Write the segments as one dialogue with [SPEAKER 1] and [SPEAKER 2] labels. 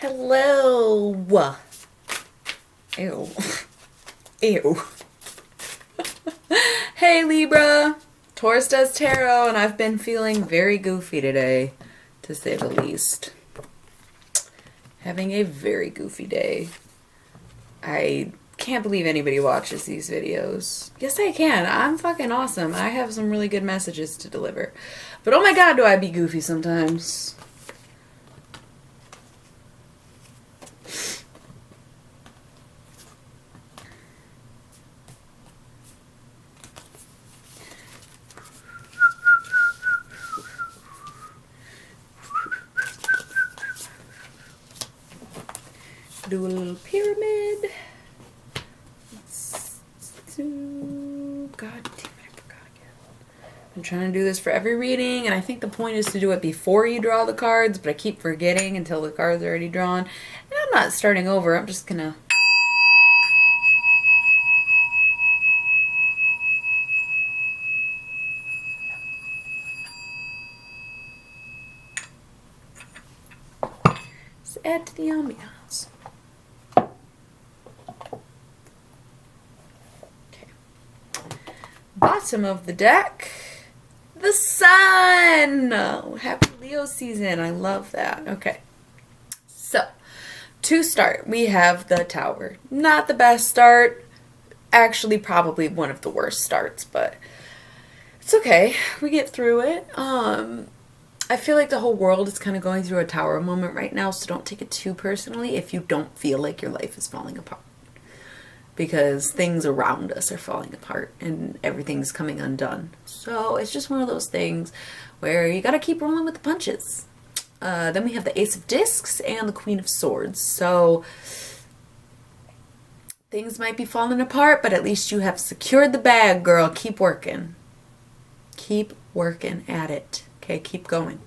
[SPEAKER 1] Hello. Ew. Ew. Hey Libra. Taurus does tarot, and I've been feeling very goofy today, to say the least. Having a very goofy day. I can't believe anybody watches these videos. Yes, I can. I'm fucking awesome. I have some really good messages to deliver. But oh my god, do I be goofy sometimes. Do a little pyramid. God damn it, I forgot again. I'm trying to do this for every reading, and I think the point is to do it before you draw the cards, but I keep forgetting until the cards are already drawn. And I'm not starting over, I'm just gonna... just add to the ambiance. Bottom of the deck, the sun. Oh, happy Leo season. I love that. Okay, so to start, we have the Tower. Not the best start, actually probably one of the worst starts, but it's okay. We get through it. I feel like the whole world is kind of going through a Tower moment right now, so don't take it too personally if you don't feel like your life is falling apart. Because things around us are falling apart and everything's coming undone. So it's just one of those things where you gotta keep rolling with the punches. Then we have the Ace of Discs and the Queen of Swords. So things might be falling apart, but at least you have secured the bag, girl. Keep working. Keep working at it. Okay, keep going.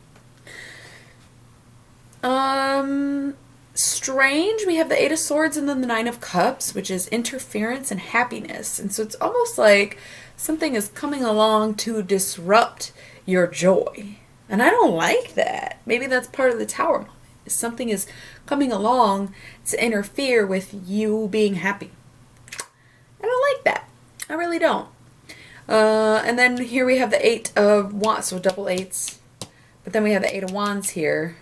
[SPEAKER 1] Strange, we have the Eight of Swords and then the Nine of Cups, which is interference and happiness. And so it's almost like something is coming along to disrupt your joy. And I don't like that. Maybe that's part of the Tower moment. Something is coming along to interfere with you being happy. I don't like that. I really don't. And then here we have the Eight of Wands, so double eights. But then we have the Eight of Wands here,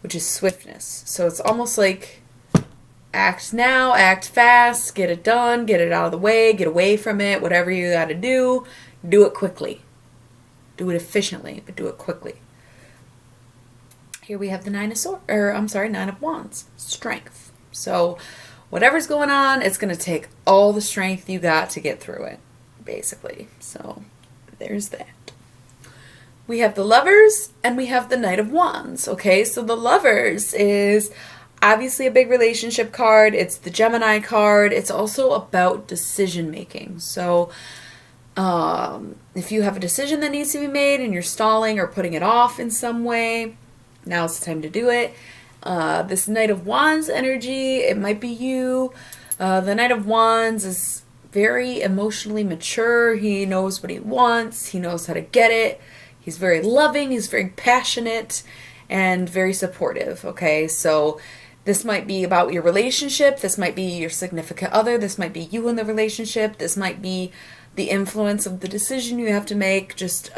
[SPEAKER 1] which is swiftness. So it's almost like act now, act fast, get it done, get it out of the way, get away from it, whatever you got to do it quickly. Do it efficiently, but do it quickly. Here we have the Nine of Wands, strength. So whatever's going on, it's going to take all the strength you got to get through it, basically. So there's that. We have the Lovers and we have the Knight of Wands. Okay, so the Lovers is obviously a big relationship card. It's the Gemini card. It's also about decision making. So if you have a decision that needs to be made and you're stalling or putting it off in some way, now's the time to do it. This Knight of Wands energy, it might be you. The Knight of Wands is very emotionally mature. He knows what he wants. He knows how to get it. He's very loving, he's very passionate, and very supportive, okay? So this might be about your relationship, this might be your significant other, this might be you in the relationship, this might be the influence of the decision you have to make. Just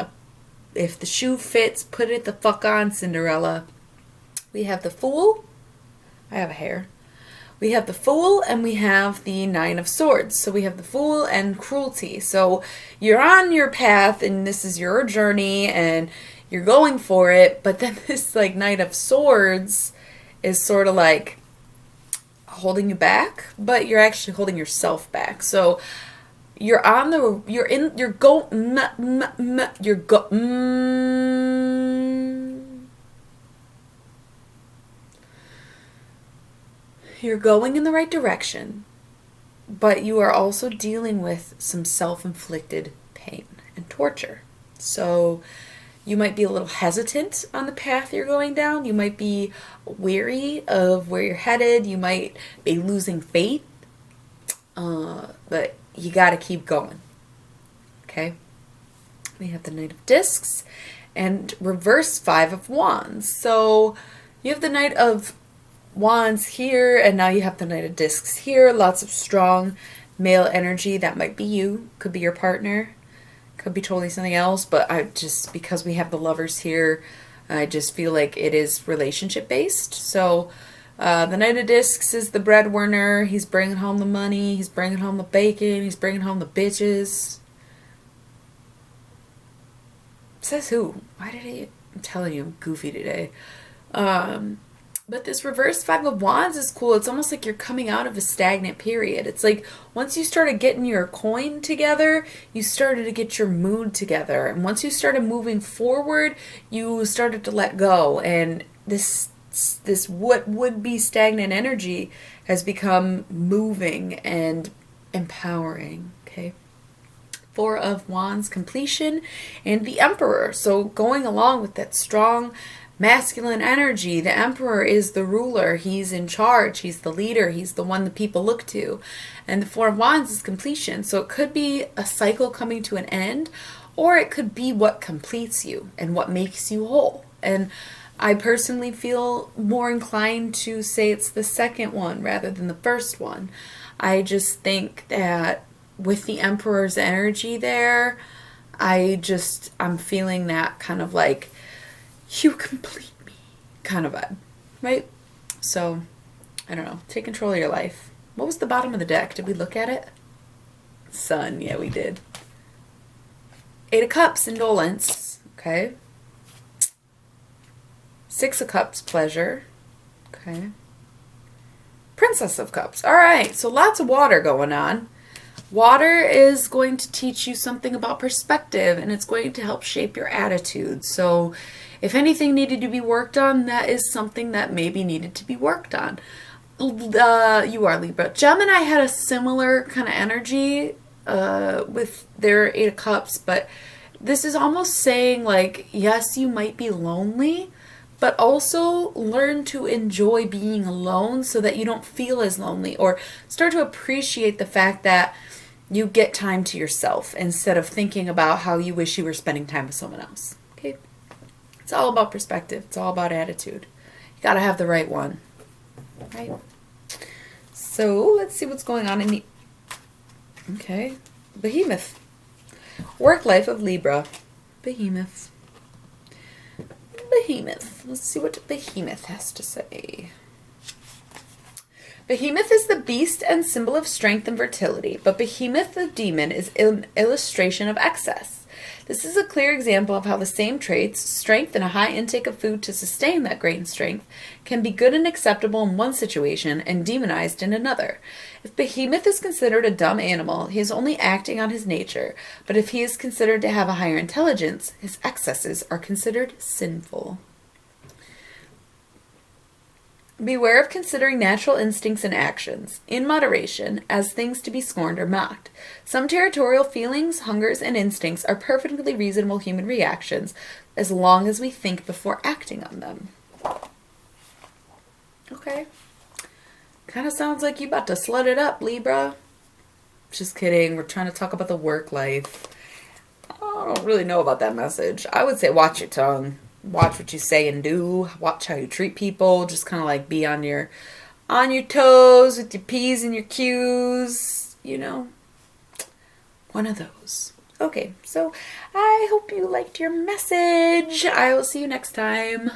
[SPEAKER 1] if the shoe fits, put it the fuck on, Cinderella. We have the Fool. I have a hair. We have the Fool and we have the Nine of Swords. So we have the Fool and cruelty. So you're on your path and this is your journey and you're going for it. But then this like Knight of Swords is sort of like holding you back, but you're actually holding yourself back. So you're going in the right direction, but you are also dealing with some self-inflicted pain and torture. So you might be a little hesitant on the path you're going down. You might be weary of where you're headed. You might be losing faith, but you got to keep going. Okay? We have the Knight of Discs and reverse Five of Wands. So you have the Knight of Wands here, and now you have the Knight of Discs here. Lots of strong male energy. That might be you. Could be your partner. Could be totally something else. But I just, because we have the Lovers here, I just feel like it is relationship based. So the Knight of Discs is the breadwinner. He's bringing home the money. He's bringing home the bacon. He's bringing home the bitches. Says who? Why did he? I'm telling you, I'm goofy today. But this reverse Five of Wands is cool. It's almost like you're coming out of a stagnant period. It's like once you started getting your coin together, you started to get your mood together. And once you started moving forward, you started to let go. And this what would be stagnant energy has become moving and empowering. Okay. Four of Wands, completion, and the Emperor. So going along with that strong masculine energy, the Emperor is the ruler. He's in charge. He's the leader. He's the one that people look to. And the Four of Wands is completion. So it could be a cycle coming to an end, or it could be what completes you and what makes you whole. And I personally feel more inclined to say it's the second one rather than the first one. I just think that with the Emperor's energy there, I'm feeling that kind of like, you complete me kind of vibe, right? So, I don't know. Take control of your life. What was the bottom of the deck? Did we look at it? Sun. Yeah, we did. Eight of Cups, indolence. Okay. Six of Cups, pleasure. Okay. Princess of Cups. All right. So lots of water going on. Water is going to teach you something about perspective, and it's going to help shape your attitude. So if anything needed to be worked on, that is something that maybe needed to be worked on. You are Libra. Gemini had a similar kind of energy with their Eight of Cups, but this is almost saying like, yes, you might be lonely, but also learn to enjoy being alone so that you don't feel as lonely, or start to appreciate the fact that you get time to yourself instead of thinking about how you wish you were spending time with someone else. Okay? It's all about perspective. It's all about attitude. You got to have the right one. Right? So, let's see what's going on in the... Okay. Behemoth. Work life of Libra. Behemoth. Behemoth. Let's see what Behemoth has to say. Behemoth is the beast and symbol of strength and fertility, but Behemoth the demon is an illustration of excess. This is a clear example of how the same traits, strength and a high intake of food to sustain that great strength, can be good and acceptable in one situation and demonized in another. If Behemoth is considered a dumb animal, he is only acting on his nature, but if he is considered to have a higher intelligence, his excesses are considered sinful. Beware of considering natural instincts and actions, in moderation, as things to be scorned or mocked. Some territorial feelings, hungers, and instincts are perfectly reasonable human reactions, as long as we think before acting on them. Okay. Kind of sounds like you about to slut it up, Libra. Just kidding. We're trying to talk about the work life. I don't really know about that message. I would say watch your tongue. Watch what you say and do. Watch how you treat people. Just kind of like be on your toes with your P's and your Q's. You know, one of those. Okay, so I hope you liked your message. I will see you next time.